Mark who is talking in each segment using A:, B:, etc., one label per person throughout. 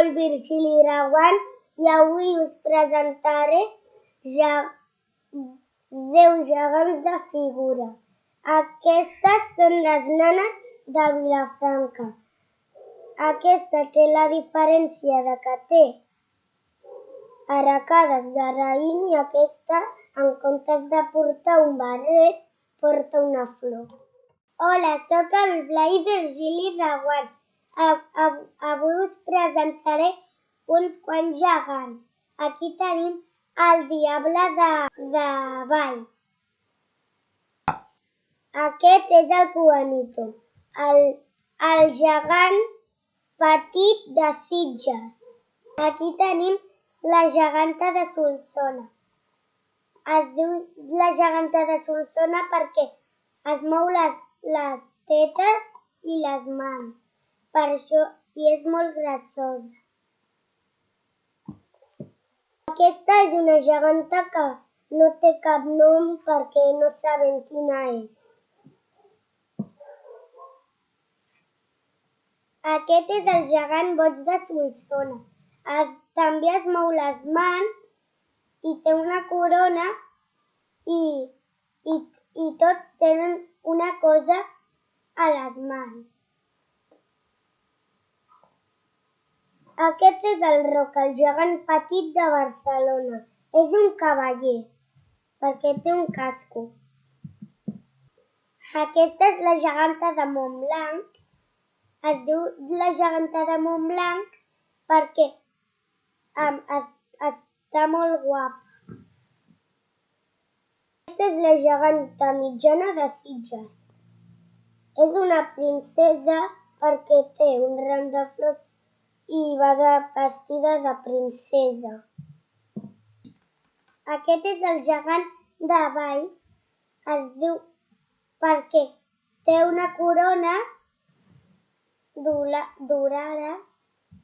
A: el Virgili Reguant i avui us presentaré 10 gegants de figura. Aquestes són les nanes de Vilafranca. Aquesta té la diferència de que té arracades de raïm i aquesta, en comptes de portar un barret, porta una flor. Hola, sóc el Blai Virgili Reguant. Avui us presentaré uns quants gegants. Aquí tenim el Diable de Valls. Aquest és el Juanito, el gegant petit de Sitges. Aquí tenim la geganta de Solsona. Es diu la geganta de Solsona perquè es mou les tetes i les mans. Per això i és molt graciosa. Aquesta és una geganta que no té cap nom perquè no sabem quina és. Aquest és el gegant boig de Solsona. També es mou les mans i té una corona i tots tenen una cosa a les mans. Aquest és el Roc, el gegant petit de Barcelona. És un cavaller, perquè té un casco. Aquesta és la geganta de Montblanc. Es diu la geganta de Montblanc perquè està molt guapa. Aquesta és la geganta mitjana de Sitges. És una princesa perquè té un ram de flors i va vestida de princesa. Aquest és el gegant de Valls. Es diu perquè té una corona dorada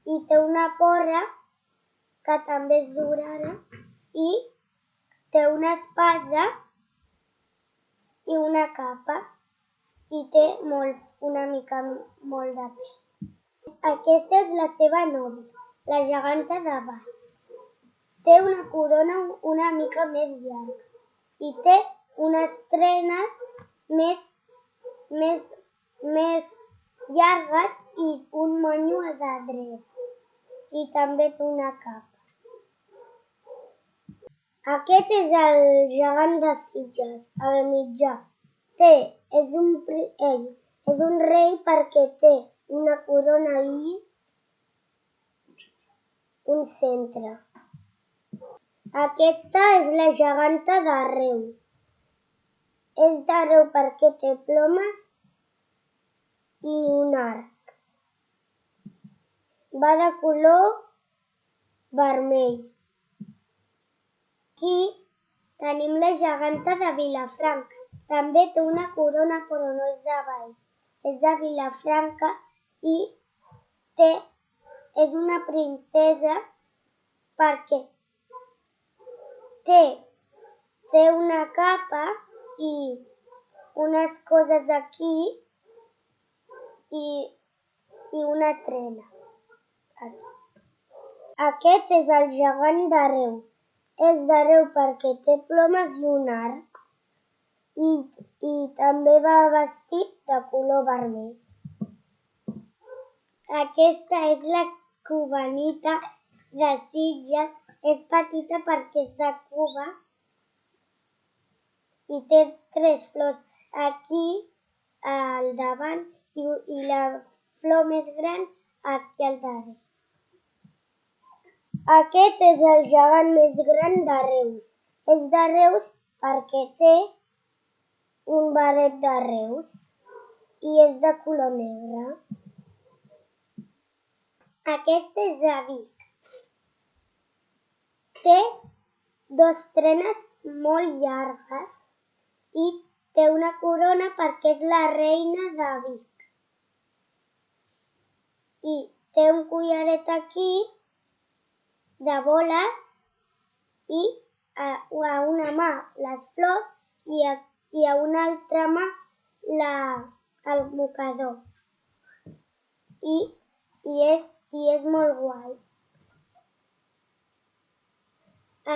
A: i té una porra que també és dorada i té una espasa i una capa i té una mica molt de pell. Aquesta és la seva nòvia, la geganta de Valls. Té una corona una mica més llarga i té unes trenes més llargues i un monyo de dret. I també té una capa. Aquest és el gegant de Sitges, el mitjà. És un rei perquè té una corona i un centre. Aquesta és la geganta de Reus. És de Reus perquè té plomes i un arc. Va de color vermell. Aquí tenim la geganta de Vilafranca. També té una corona però no és de Valls. És de Vilafranca i és una princesa perquè té una capa i unes coses aquí i una trena. Aquest és el gegant de Reus. És de Reus perquè té plomes i un arc i també va vestit de color vermell. Aquesta és la cubanita de Sitges. És petita perquè és de Cuba i té 3 flors aquí al davant i la flor més gran aquí al darrere. Aquest és el gegant més gran de Reus. És de Reus perquè té un barret de Reus i és de color negre. Aquest és de Vic. Té 2 trenes molt llargues i té una corona perquè és la reina de Vic. I té un collaret aquí de boles i a una mà les flors i a una altra mà el mocador. I és i és molt guai.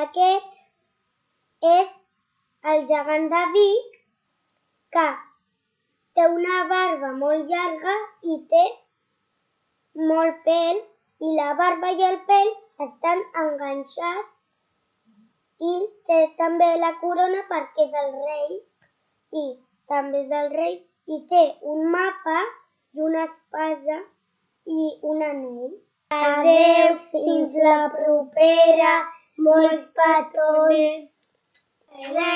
A: Aquest és el gegant de Vic, que té una barba molt llarga i té molt pèl, i la barba i el pèl estan enganxats, i té també la corona perquè és el rei, i també és el rei, i té un mapa i una espasa i un anell. Adeu, fins la propera, molts petons. La